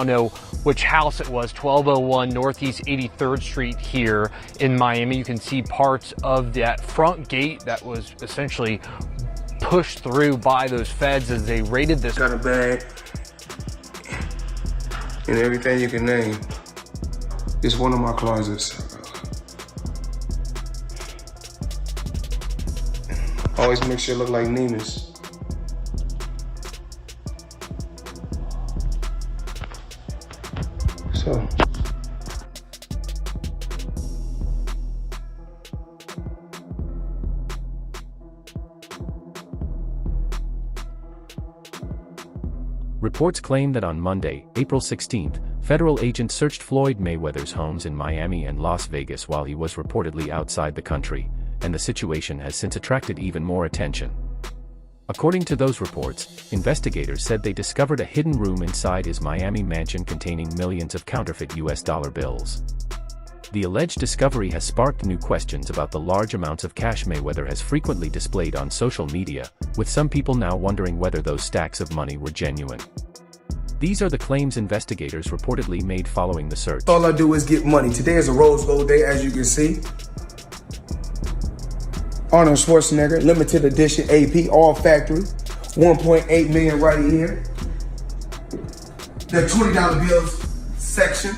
know which house it was, 1201 Northeast 83rd Street here in Miami. You can see parts of that front gate that was essentially pushed through by those feds as they raided this. Got a bag and everything you can name. It's one of my closets. Always make sure it look like Nina's. So. Reports claim that on Monday, April 16th, federal agents searched Floyd Mayweather's homes in Miami and Las Vegas while he was reportedly outside the country, and the situation has since attracted even more attention. According to those reports, investigators said they discovered a hidden room inside his Miami mansion containing millions of counterfeit US dollar bills. The alleged discovery has sparked new questions about the large amounts of cash Mayweather has frequently displayed on social media, with some people now wondering whether those stacks of money were genuine. These are the claims investigators reportedly made following the search. All I do is get money. Today is a rose gold day, as you can see. Arnold Schwarzenegger, limited edition AP, all factory. 1.8 million right here. The $20 bills section.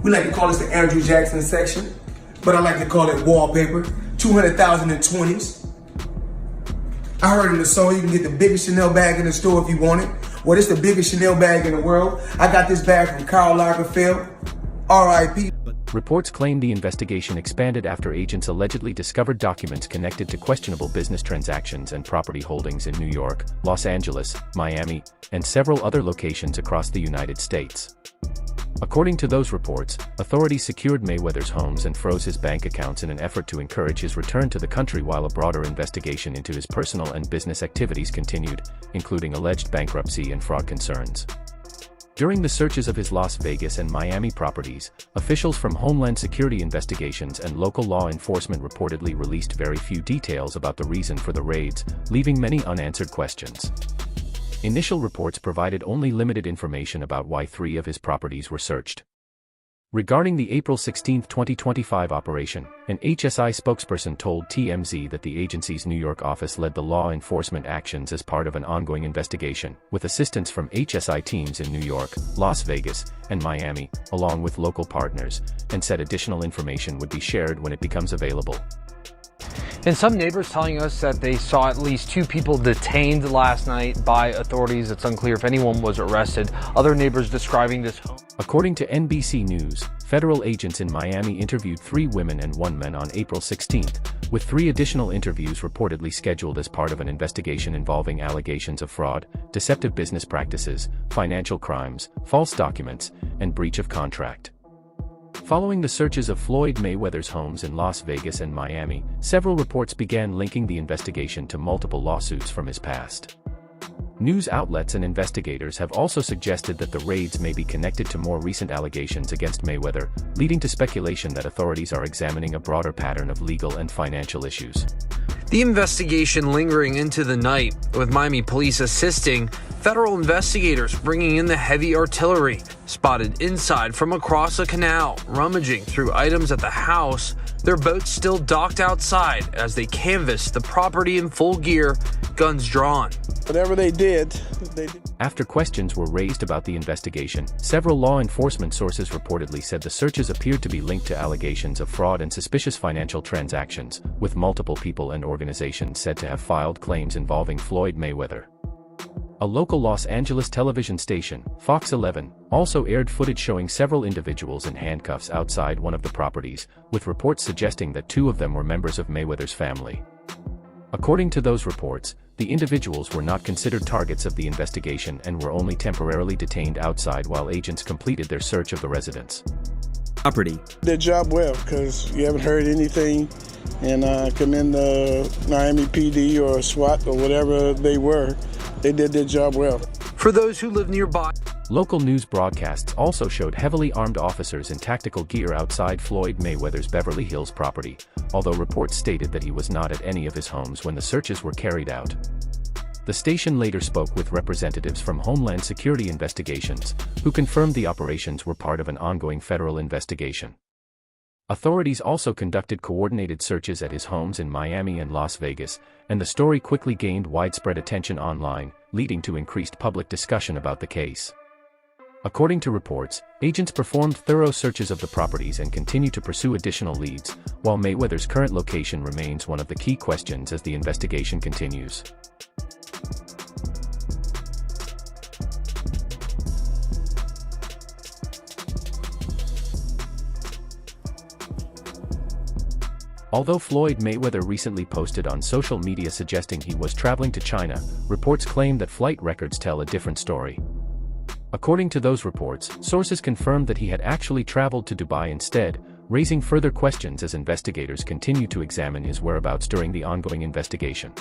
We like to call this the Andrew Jackson section, but I like to call it wallpaper. 200,000 in 20s. I heard in the song you can get the biggest Chanel bag in the store if you want it. Well, it's the biggest Chanel bag in the world. I got this bag from Karl Lagerfeld, R.I.P. Reports claim the investigation expanded after agents allegedly discovered documents connected to questionable business transactions and property holdings in New York, Los Angeles, Miami, and several other locations across the United States. According to those reports, authorities secured Mayweather's homes and froze his bank accounts in an effort to encourage his return to the country while a broader investigation into his personal and business activities continued, including alleged bankruptcy and fraud concerns. During the searches of his Las Vegas and Miami properties, officials from Homeland Security Investigations and local law enforcement reportedly released very few details about the reason for the raids, leaving many unanswered questions. Initial reports provided only limited information about why 3 of his properties were searched. Regarding the April 16, 2025 operation, an HSI spokesperson told TMZ that the agency's New York office led the law enforcement actions as part of an ongoing investigation, with assistance from HSI teams in New York, Las Vegas, and Miami, along with local partners, and said additional information would be shared when it becomes available. And some neighbors telling us that they saw at least 2 people detained last night by authorities. It's unclear if anyone was arrested. Other neighbors describing this home. According to NBC News, federal agents in Miami interviewed 3 women and 1 man on April 16th, with 3 additional interviews reportedly scheduled as part of an investigation involving allegations of fraud, deceptive business practices, financial crimes, false documents, and breach of contract. Following the searches of Floyd Mayweather's homes in Las Vegas and Miami, several reports began linking the investigation to multiple lawsuits from his past. News outlets and investigators have also suggested that the raids may be connected to more recent allegations against Mayweather, leading to speculation that authorities are examining a broader pattern of legal and financial issues. The investigation lingering into the night, with Miami police assisting federal investigators bringing in the heavy artillery, spotted inside from across a canal, rummaging through items at the house, their boats still docked outside as they canvassed the property in full gear, guns drawn. Whatever they did. After questions were raised about the investigation, several law enforcement sources reportedly said the searches appeared to be linked to allegations of fraud and suspicious financial transactions, with multiple people and organizations said to have filed claims involving Floyd Mayweather. A local Los Angeles television station, Fox 11, also aired footage showing several individuals in handcuffs outside one of the properties, with reports suggesting that 2 of them were members of Mayweather's family. According to those reports, the individuals were not considered targets of the investigation and were only temporarily detained outside while agents completed their search of the residence. Property. Their job well, because you haven't heard anything, and commend the Miami PD or SWAT or whatever they were. They did their job well. For those who live nearby, local news broadcasts also showed heavily armed officers in tactical gear outside Floyd Mayweather's Beverly Hills property, although reports stated that he was not at any of his homes when the searches were carried out. The station later spoke with representatives from Homeland Security Investigations, who confirmed the operations were part of an ongoing federal investigation. Authorities also conducted coordinated searches at his homes in Miami and Las Vegas, and the story quickly gained widespread attention online, leading to increased public discussion about the case. According to reports, agents performed thorough searches of the properties and continue to pursue additional leads, while Mayweather's current location remains one of the key questions as the investigation continues. Although Floyd Mayweather recently posted on social media suggesting he was traveling to China, reports claim that flight records tell a different story. According to those reports, sources confirmed that he had actually traveled to Dubai instead, raising further questions as investigators continue to examine his whereabouts during the ongoing investigation.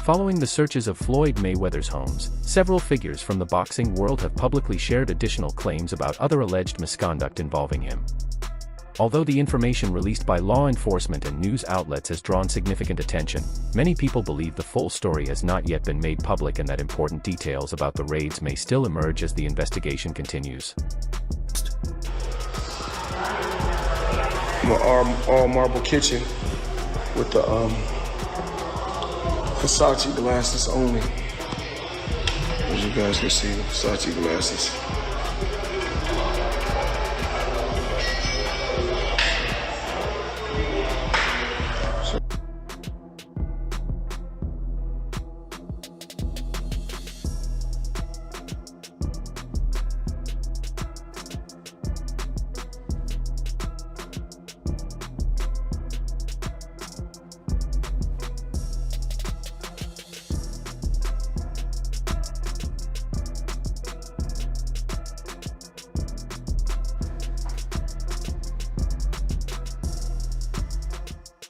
Following the searches of Floyd Mayweather's homes, several figures from the boxing world have publicly shared additional claims about other alleged misconduct involving him. Although the information released by law enforcement and news outlets has drawn significant attention, many people believe the full story has not yet been made public and that important details about the raids may still emerge as the investigation continues. All marble kitchen with the Versace glasses only. As you guys can see, the Versace glasses.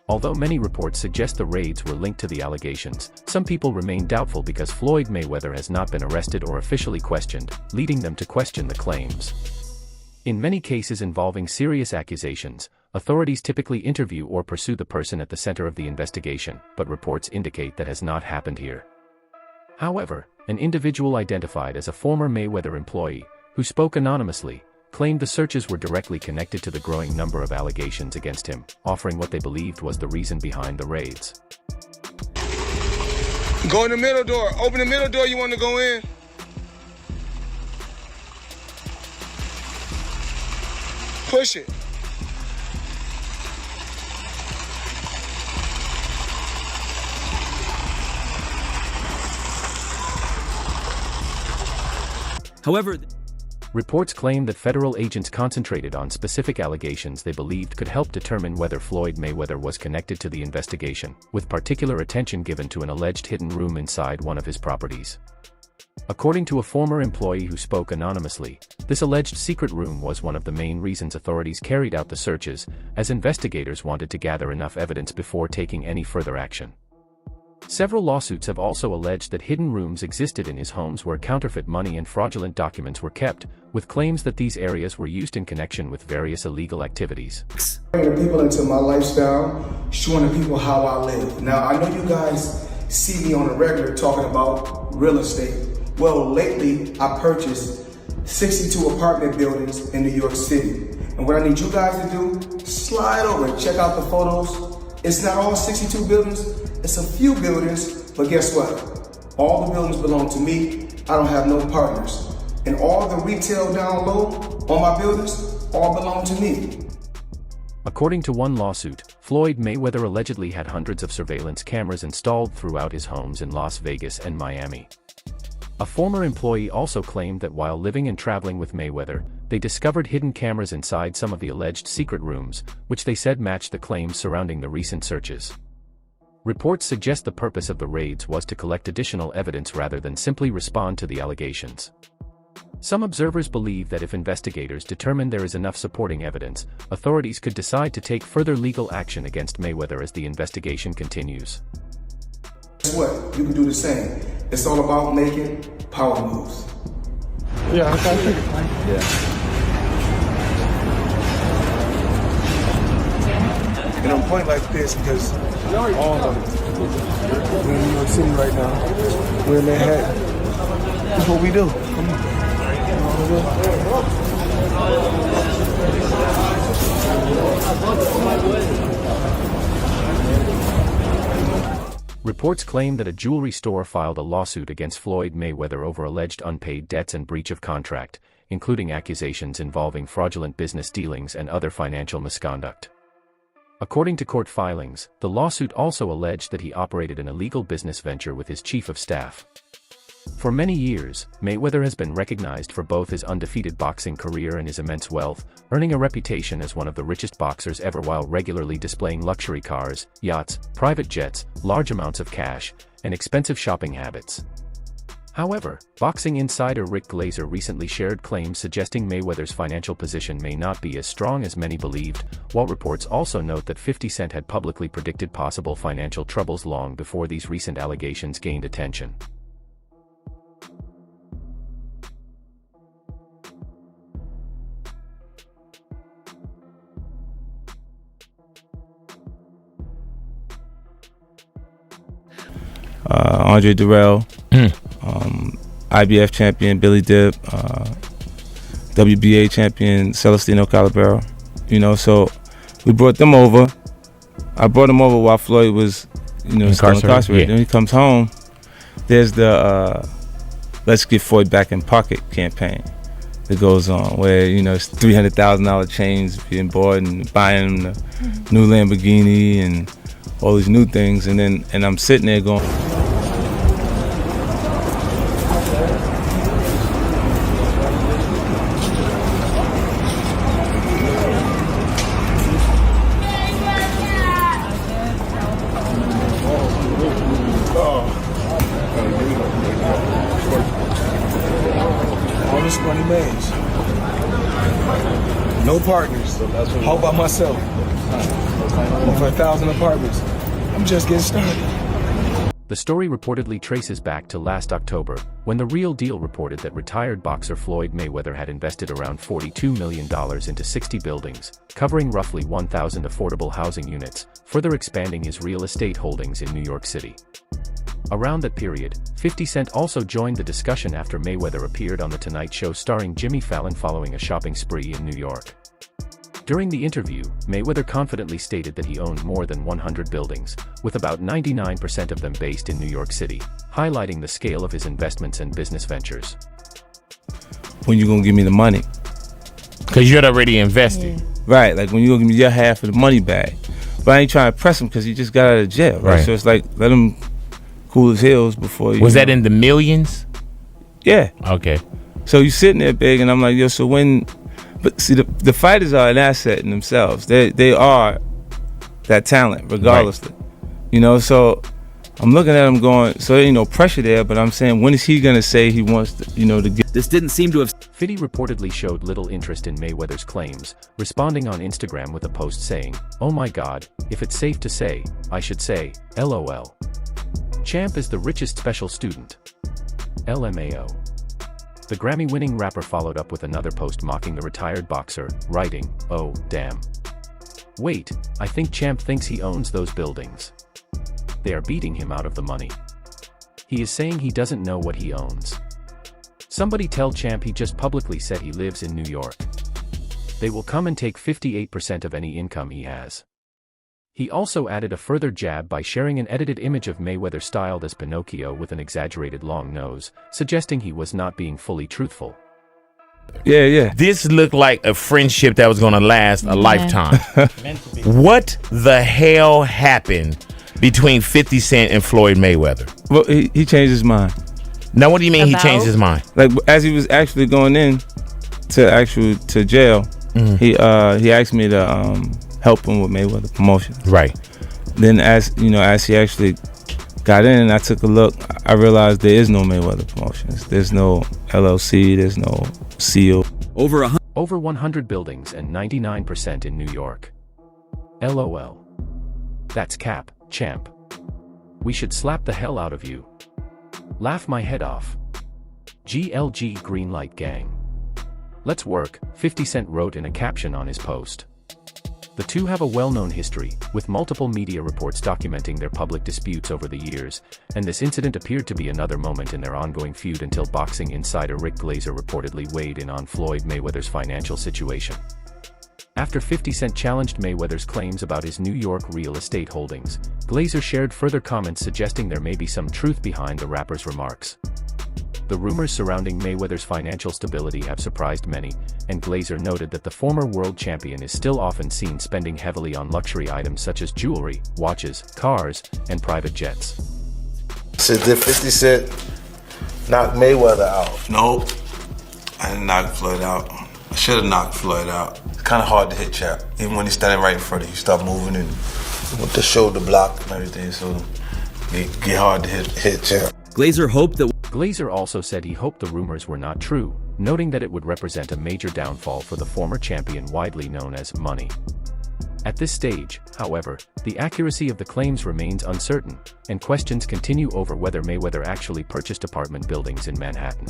Although many reports suggest the raids were linked to the allegations, some people remain doubtful because Floyd Mayweather has not been arrested or officially questioned, leading them to question the claims. In many cases involving serious accusations, authorities typically interview or pursue the person at the center of the investigation, but reports indicate that has not happened here. However, an individual identified as a former Mayweather employee, who spoke anonymously, claimed the searches were directly connected to the growing number of allegations against him, offering what they believed was the reason behind the raids. Go in the middle door. Open the middle door, you want to go in? Push it. However, reports claim that federal agents concentrated on specific allegations they believed could help determine whether Floyd Mayweather was connected to the investigation, with particular attention given to an alleged hidden room inside one of his properties. According to a former employee who spoke anonymously, this alleged secret room was one of the main reasons authorities carried out the searches, as investigators wanted to gather enough evidence before taking any further action. Several lawsuits have also alleged that hidden rooms existed in his homes where counterfeit money and fraudulent documents were kept, with claims that these areas were used in connection with various illegal activities. Bringing people into my lifestyle, showing the people how I live. Now, I know you guys see me on a regular talking about real estate. Well, lately, I purchased 62 apartment buildings in New York City. And what I need you guys to do, slide over and check out the photos. It's not all 62 buildings. It's a few buildings, but guess what? All the buildings belong to me. I don't have no partners. And all the retail down low on my buildings all belong to me. According to one lawsuit, Floyd Mayweather allegedly had hundreds of surveillance cameras installed throughout his homes in Las Vegas and Miami. A former employee also claimed that while living and traveling with Mayweather, they discovered hidden cameras inside some of the alleged secret rooms, which they said matched the claims surrounding the recent searches. Reports suggest the purpose of the raids was to collect additional evidence rather than simply respond to the allegations. Some observers believe that if investigators determine there is enough supporting evidence, authorities could decide to take further legal action against Mayweather as the investigation continues. Guess what? You can do the same. It's all about making power moves. Yeah, I think. And I'm pointing like this because all of it. We're in New York City right now. We're in Manhattan. That's what we do. Come on. Reports claim that a jewelry store filed a lawsuit against Floyd Mayweather over alleged unpaid debts and breach of contract, including accusations involving fraudulent business dealings and other financial misconduct. According to court filings, the lawsuit also alleged that he operated an illegal business venture with his chief of staff. For many years, Mayweather has been recognized for both his undefeated boxing career and his immense wealth, earning a reputation as one of the richest boxers ever while regularly displaying luxury cars, yachts, private jets, large amounts of cash, and expensive shopping habits. However, boxing insider Rick Glazer recently shared claims suggesting Mayweather's financial position may not be as strong as many believed, while reports also note that 50 Cent had publicly predicted possible financial troubles long before these recent allegations gained attention. Andre Durrell, IBF champion Billy Dip, WBA champion Celestino Calabero. So we brought them over. I brought them over while Floyd was, still incarcerated. Yeah. Then he comes home. There's the Let's Get Floyd Back in Pocket campaign that goes on, where it's $300,000 chains being bought and buying the new Lamborghini and all these new things, and I'm sitting there going. All this money made. No partners. All by myself. Over 1,000 apartments. I'm just getting started. The story reportedly traces back to last October, when The Real Deal reported that retired boxer Floyd Mayweather had invested around $42 million into 60 buildings, covering roughly 1,000 affordable housing units, further expanding his real estate holdings in New York City. Around that period, 50 Cent also joined the discussion after Mayweather appeared on The Tonight Show starring Jimmy Fallon following a shopping spree in New York. During the interview, Mayweather confidently stated that he owned more than 100 buildings, with about 99% of them based in New York City, highlighting the scale of his investments and business ventures. When you gonna give me the money? Because you had already invested. Right, like when you gonna give me your half of the money back. But I ain't trying to press him because he just got out of jail, right? So it's like, let him cool his heels before you. Was that in the millions? Yeah. Okay. So you sitting there big, and I'm like, yo, so when. But see, the fighters are an asset in themselves. They are that talent, regardlessly. Right. So I'm looking at him going, so there ain't no pressure there, but I'm saying, when is he going to say he wants to, to get. This didn't seem to have. Fitty reportedly showed little interest in Mayweather's claims, responding on Instagram with a post saying, "Oh my God, if it's safe to say, I should say, LOL. Champ is the richest special student. LMAO." The Grammy-winning rapper followed up with another post mocking the retired boxer, writing, "Oh, damn. Wait, I think Champ thinks he owns those buildings. They are beating him out of the money. He is saying he doesn't know what he owns. Somebody tell Champ he just publicly said he lives in New York. They will come and take 58% of any income he has." He also added a further jab by sharing an edited image of Mayweather styled as Pinocchio with an exaggerated long nose, suggesting he was not being fully truthful. Yeah. This looked like a friendship that was going to last a lifetime. What the hell happened between 50 Cent and Floyd Mayweather? Well, he changed his mind. Now, what do you mean he changed his mind? Like, as he was actually going in to jail, he asked me to help him with Mayweather promotion. Right. Then as he actually got in, I took a look, I realized there is no Mayweather promotions. There's no LLC, there's no seal. Over 100 buildings and 99% in New York. LOL. That's cap, champ. We should slap the hell out of you. Laugh my head off. GLG Greenlight Gang. Let's work, 50 Cent wrote in a caption on his post. The two have a well-known history, with multiple media reports documenting their public disputes over the years, and this incident appeared to be another moment in their ongoing feud until boxing insider Rick Glazer reportedly weighed in on Floyd Mayweather's financial situation. After 50 Cent challenged Mayweather's claims about his New York real estate holdings, Glazer shared further comments suggesting there may be some truth behind the rapper's remarks. The rumors surrounding Mayweather's financial stability have surprised many, and Glazer noted that the former world champion is still often seen spending heavily on luxury items such as jewelry, watches, cars, and private jets. So did 50 Cent knock Mayweather out? Nope. I didn't knock Floyd out. I should have knocked Floyd out. It's kind of hard to hit Chap. Even when he's standing right in front of you, start moving and with the shoulder block and everything, so it get hard to hit Chap. Glazer also said he hoped the rumors were not true, noting that it would represent a major downfall for the former champion widely known as Money. At this stage, however, the accuracy of the claims remains uncertain, and questions continue over whether Mayweather actually purchased apartment buildings in Manhattan.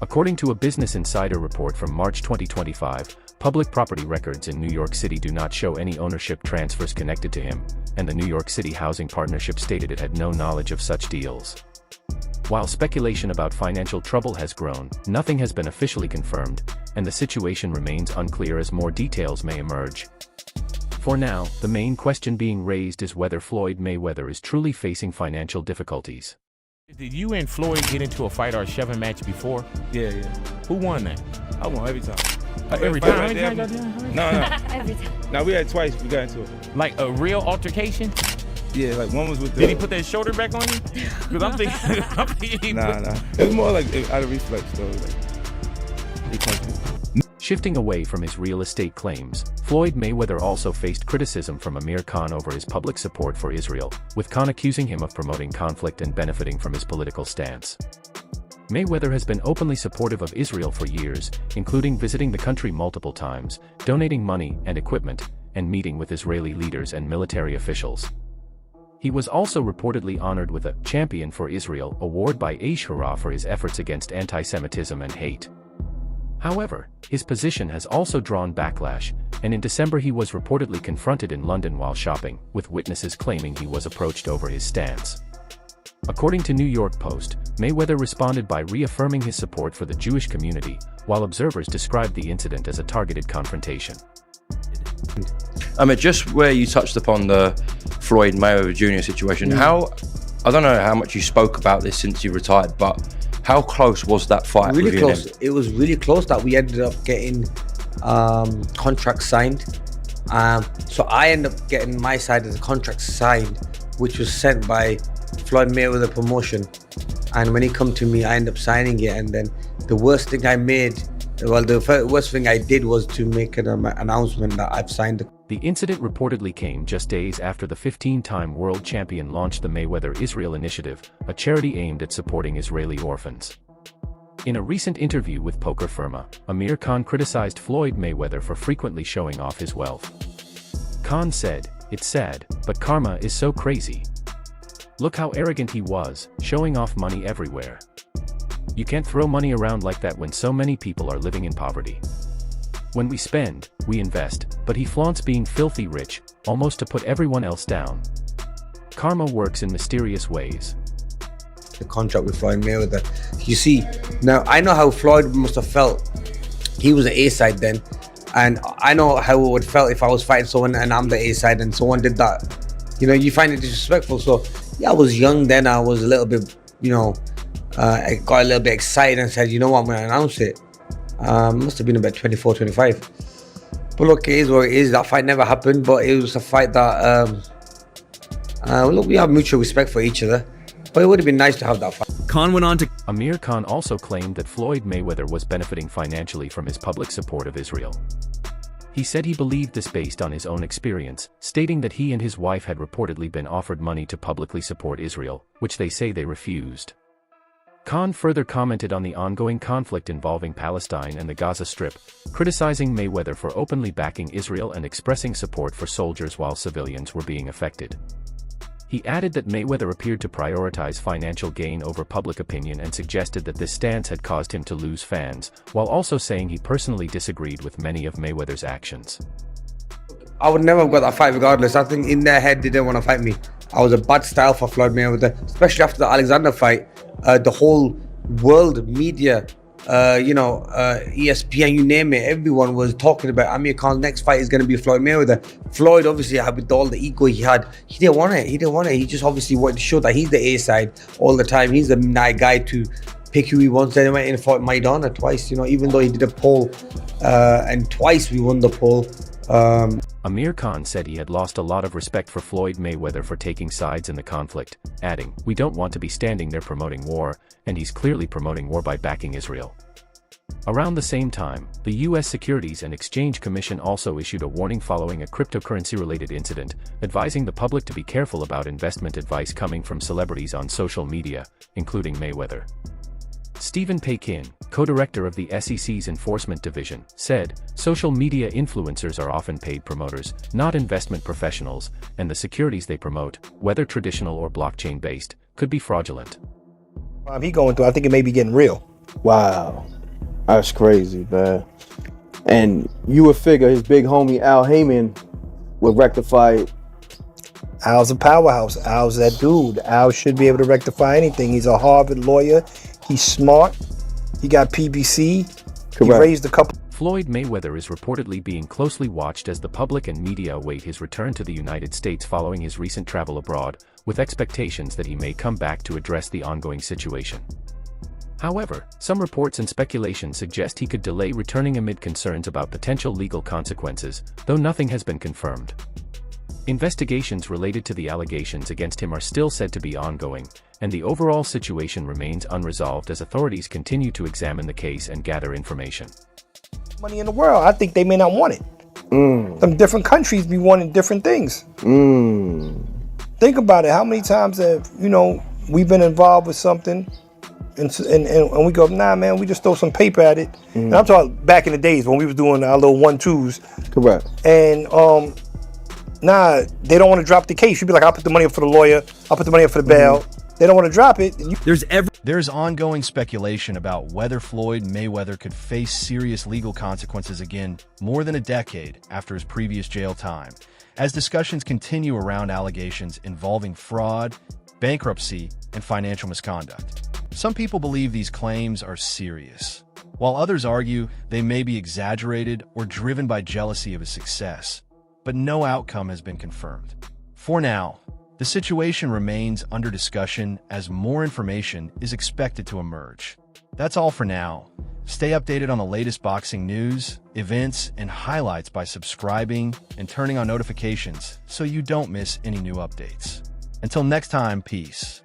According to a Business Insider report from March 2025, public property records in New York City do not show any ownership transfers connected to him, and the New York City Housing Partnership stated it had no knowledge of such deals. While speculation about financial trouble has grown, nothing has been officially confirmed, and the situation remains unclear as more details may emerge. For now, the main question being raised is whether Floyd Mayweather is truly facing financial difficulties. Did you and Floyd get into a fight or a shoving match before? Yeah. Who won that? I won every time. Every time? No. Every time. No, we had twice. We got into it. Like a real altercation? Yeah, like one was with the... Did he put that shoulder back on you? Because I'm thinking... Nah. It was more like out of reflex, though. Like, he punched me. Shifting away from his real estate claims, Floyd Mayweather also faced criticism from Amir Khan over his public support for Israel, with Khan accusing him of promoting conflict and benefiting from his political stance. Mayweather has been openly supportive of Israel for years, including visiting the country multiple times, donating money and equipment, and meeting with Israeli leaders and military officials. He was also reportedly honored with a Champion for Israel award by Aish Hurrah for his efforts against anti-Semitism and hate. However, his position has also drawn backlash, and in December he was reportedly confronted in London while shopping, with witnesses claiming he was approached over his stance. According to New York Post, Mayweather responded by reaffirming his support for the Jewish community, while observers described the incident as a targeted confrontation. Just where you touched upon the Floyd Mayweather Jr. situation, I don't know how much you spoke about this since you retired, but how close was that fight? Really close. It was really close that we ended up getting contracts signed. So I ended up getting my side of the contract signed, which was sent by Floyd Mayweather promotion. And when he come to me, I ended up signing it. And then the worst thing I did was to make an announcement that I've signed. The incident reportedly came just days after the 15-time world champion launched the Mayweather Israel Initiative, a charity aimed at supporting Israeli orphans. In a recent interview with Poker Firma, Amir Khan criticized Floyd Mayweather for frequently showing off his wealth. Khan said, "It's sad, but karma is so crazy. Look how arrogant he was, showing off money everywhere. You can't throw money around like that when so many people are living in poverty. When we spend, we invest, but he flaunts being filthy rich, almost to put everyone else down. Karma works in mysterious ways." The contract with Floyd Mayweather. You see, now I know how Floyd must have felt. He was the A side then, and I know how it would felt if I was fighting someone and I'm the A side and someone did that. You find it disrespectful. So yeah, I was young then. I was a little bit, I got a little bit excited and said, you know what, I'm gonna announce it. Must have been about 24, 25. But look, it is what it is. That fight never happened, but it was a fight that, look, we have mutual respect for each other. But it would have been nice to have that fight. Amir Khan also claimed that Floyd Mayweather was benefiting financially from his public support of Israel. He said he believed this based on his own experience, stating that he and his wife had reportedly been offered money to publicly support Israel, which they say they refused. Khan further commented on the ongoing conflict involving Palestine and the Gaza Strip, criticizing Mayweather for openly backing Israel and expressing support for soldiers while civilians were being affected. He added that Mayweather appeared to prioritize financial gain over public opinion and suggested that this stance had caused him to lose fans, while also saying he personally disagreed with many of Mayweather's actions. I would never have got that fight regardless. I think in their head they didn't want to fight me. I was a bad style for Floyd Mayweather, especially after the Alexander fight. The whole world media, ESPN, you name it, everyone was talking about Amir Khan's next fight is going to be Floyd Mayweather. Floyd, obviously, with all the ego he had, he didn't want it. He just obviously wanted to show that he's the A side all the time. He's the nice guy to pick who he wants. Then he went in and fought Maidana twice, even though he did a poll, and twice we won the poll. Amir Khan said he had lost a lot of respect for Floyd Mayweather for taking sides in the conflict, adding, "We don't want to be standing there promoting war, and he's clearly promoting war by backing Israel." Around the same time, the U.S. Securities and Exchange Commission also issued a warning following a cryptocurrency-related incident, advising the public to be careful about investment advice coming from celebrities on social media, including Mayweather. Stephen Paikin, co-director of the SEC's Enforcement Division, said, "Social media influencers are often paid promoters, not investment professionals, and the securities they promote, whether traditional or blockchain-based, could be fraudulent." He going through, I think it may be getting real. Wow. That's crazy, man. And you would figure his big homie Al Heyman would rectify it. Al's a powerhouse. Al's that dude. Al should be able to rectify anything. He's a Harvard lawyer. He's smart. He got PBC. Correct. He raised a couple. Floyd Mayweather is reportedly being closely watched as the public and media await his return to the United States following his recent travel abroad, with expectations that he may come back to address the ongoing situation. However, some reports and speculation suggest he could delay returning amid concerns about potential legal consequences, though nothing has been confirmed. Investigations related to the allegations against him are still said to be ongoing, and the overall situation remains unresolved as authorities continue to examine the case and gather information. Money in the world, I think they may not want it. Some different countries be wanting different things. Think about it. How many times have, we've been involved with something and we go, nah, man, we just throw some paper at it. And I'm talking back in the days when we was doing our little 1-2s. Correct. And nah, they don't want to drop the case. You'd be like, I'll put the money up for the lawyer. I'll put the money up for the bail. They don't want to drop it. There's ongoing speculation about whether Floyd Mayweather could face serious legal consequences again more than a decade after his previous jail time, as discussions continue around allegations involving fraud, bankruptcy, and financial misconduct. Some people believe these claims are serious, while others argue they may be exaggerated or driven by jealousy of his success, but no outcome has been confirmed. For now, the situation remains under discussion as more information is expected to emerge. That's all for now. Stay updated on the latest boxing news, events, and highlights by subscribing and turning on notifications so you don't miss any new updates. Until next time, peace.